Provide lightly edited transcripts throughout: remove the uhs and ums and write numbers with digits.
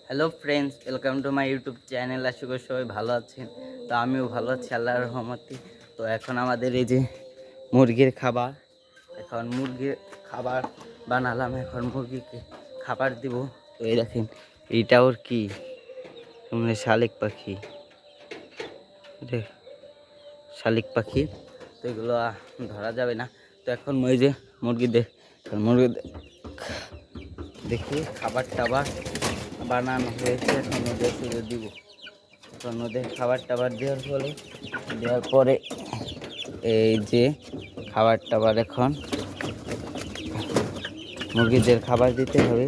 Hello friends, welcome to my YouTube channel. আশা করি সবাই ভালো আছেন। তো আমিও ভালো আছি আল্লাহর রহমতে। তো এখন আমাদের এই যে মুরগির খাবার, এখন মুরগির খাবার বানালাম। এখন মুরগিকে খাবার দিব। তো এই দেখেন, এইটা ওর কি শালিক পাখি, শালিক পাখি। তো এগুলো ধরা যাবে না। তো এখন ওই যে মুরগিদের দেখি খাবার টাবার বানানো হয়েছে। এখন ওদের শুধু দিব। এখন ওদের খাবার টাবার দেওয়ার পরে এই যে খাবার টাবার, এখন মুরগিদের খাবার দিতে হবে।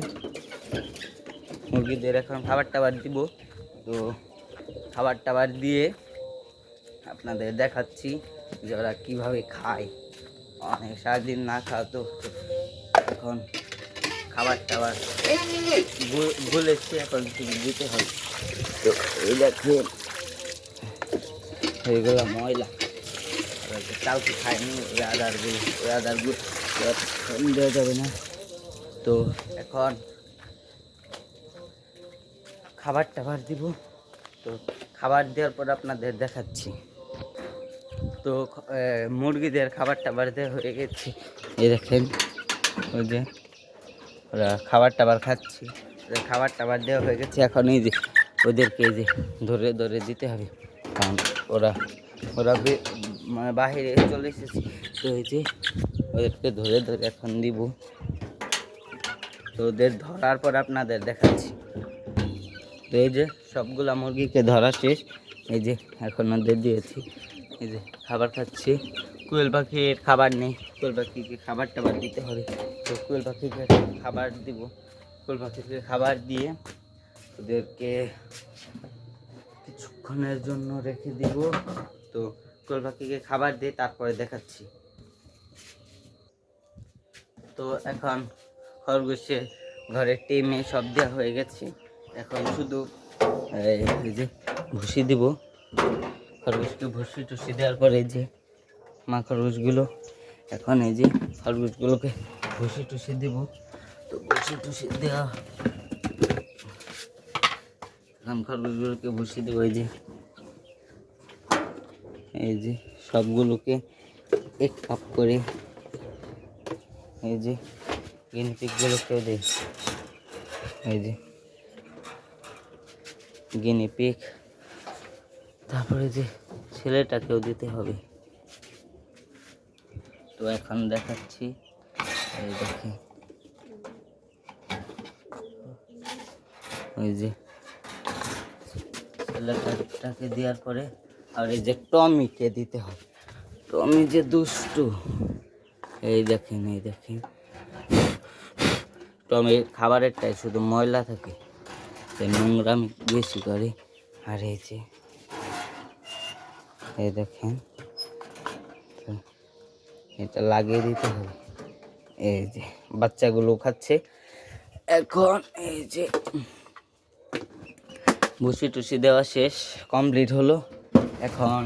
মুরগিদের এখন খাবার টাবার দিব। তো খাবার টাবার দিয়ে আপনাদের দেখাচ্ছি যে ওরা কীভাবে খায়। অনেক সারাদিন না খাওয়া, তো এখন খাবার টাবার বলেছি, এখন দিতে হবে। তো এই দেখেন, এইগুলো ময়লা, কাউকে খায়নি। ওই আদারগুলো দেওয়া যাবে না। তো এখন খাবার টাবার দিব। তো খাবার দেওয়ার পর আপনাদের দেখাচ্ছি। তো মুরগিদের খাবার টাবার দেওয়া হয়ে গেছে। এই দেখেন, ওই যে ওরা খাবার টাবার খাচ্ছি। খাবার টাবার দেওয়া হয়ে গেছে। এখন এই যে ওদেরকে এই যে ধরে ধরে দিতে হবে, কারণ ওরা বাহিরে চলে এসেছে। তো এই যে ওদেরকে ধরে ধরে এখন দিব। তো ওদের ধরার পর আপনাদের দেখাচ্ছি। তো এই যে সবগুলা মুরগিকে ধরা শেষ। এই যে এখন ওদের দিয়েছি, এই যে খাবার খাচ্ছি। কোয়েল পাখির খাবার নেই, কোয়েল পাখিকে খাবার টাবার দিতে হবে। তো কোয়েল পাখিকে খাবার দিব। কোয়েল পাখিকে খাবার দিয়ে ওদেরকে কিছুক্ষণের জন্য রেখে দিব। তো কোয়েল পাখিকে খাবার দিয়ে তারপরে দেখাচ্ছি। তো এখন খরগোশের ঘরের টিমে সব দেওয়া হয়ে গেছে। এখন শুধু এই যে ভুসি দিব। খরগোশকে ভুসি টুসি দেওয়ার পরে এই যে মা খরগোশগুলো, এখন এই যে খরগোশগুলোকে ভুসি টুসি দিব। তো ভুসি টুসি দেওয়া, এখন খরগোশগুলোকে ভুসি দেবো। এই যে সবগুলোকে এক কাপ করে, এই যে গিনিপিকগুলোকেও দিই। এই যে গিনিপিক, তারপরে যে ছেলেটাকেও দিতে হবে। তো এখন দেখাচ্ছি। এই দেখে, ওই যে ছেলেটাকে দেওয়ার পরে আর এই যে টমিকে দিতে হবে। টমি যে দুষ্টু, এই দেখেন টমির খাবারেরটাই শুধু ময়লা থাকে, নোংরামি বেশি করে। আর এই যে এই দেখেন, এটা লাগিয়ে দিতে হবে। এই যে বাচ্চাগুলো খাচ্ছে। এখন এই যে ভুসি টুসি দেওয়া শেষ, কমপ্লিট হলো। এখন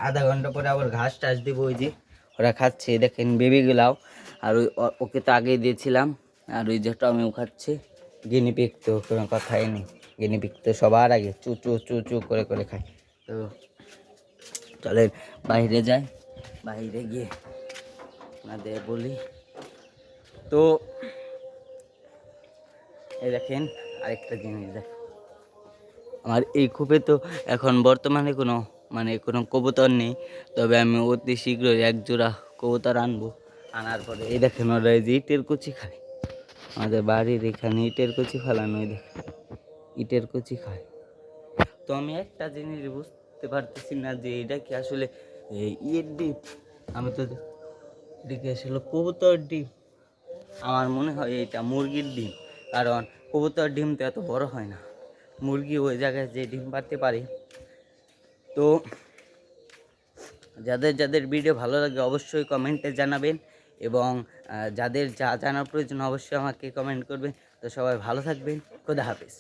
আধা ঘন্টা পরে আবার ঘাস টাস দিব। ওই যে ওরা খাচ্ছে, দেখেন বেবিগুলাও। আর ওকে তো আগেই দিয়েছিলাম। আর ওই যে টমেও খাচ্ছে। গিনিপিক তো কোনো কথাই নেই, গিনিপিক তো সবার আগে চু চু চু চু করে করে খায়। তো চলেন বাইরে যাই, বাইরে গিয়ে আপনাদের বলি। তো এই দেখেন আরেকটা জিনিস দেখেন, আমার এই কূপে তো এখন বর্তমানে কোনো কবুতর নেই। তবে আমি অতি শীঘ্রই এক জোড়া কবুতর আনবো। আনার পরে এই দেখেন ওরা এই যে ইটের কুচি খায়। আমাদের বাড়ির এখানে ইটের কুচি ফেলানো, এই দেখেন ইটের কুচি খায়। তো আমি একটা জিনিস বুঝতে পারতেছি না যে এটা কি আসলে ইয়ের ডিম। আমি তো এদিকে আসলে কবুতর ডিম, আমার মনে হয় এটা মুরগির ডিম। কারণ কবুতর ডিম তো এত বড় হয় না, মুরগি ওই জায়গায় যে ডিম পারতে পারে। তো যাদের যাদের ভিডিও ভালো লাগে অবশ্যই কমেন্টে জানাবেন, এবং যাদের যা জানার প্রয়োজন অবশ্যই আমাকে কমেন্ট করবেন। তো সবাই ভালো থাকবেন, খোদা হাফেজ।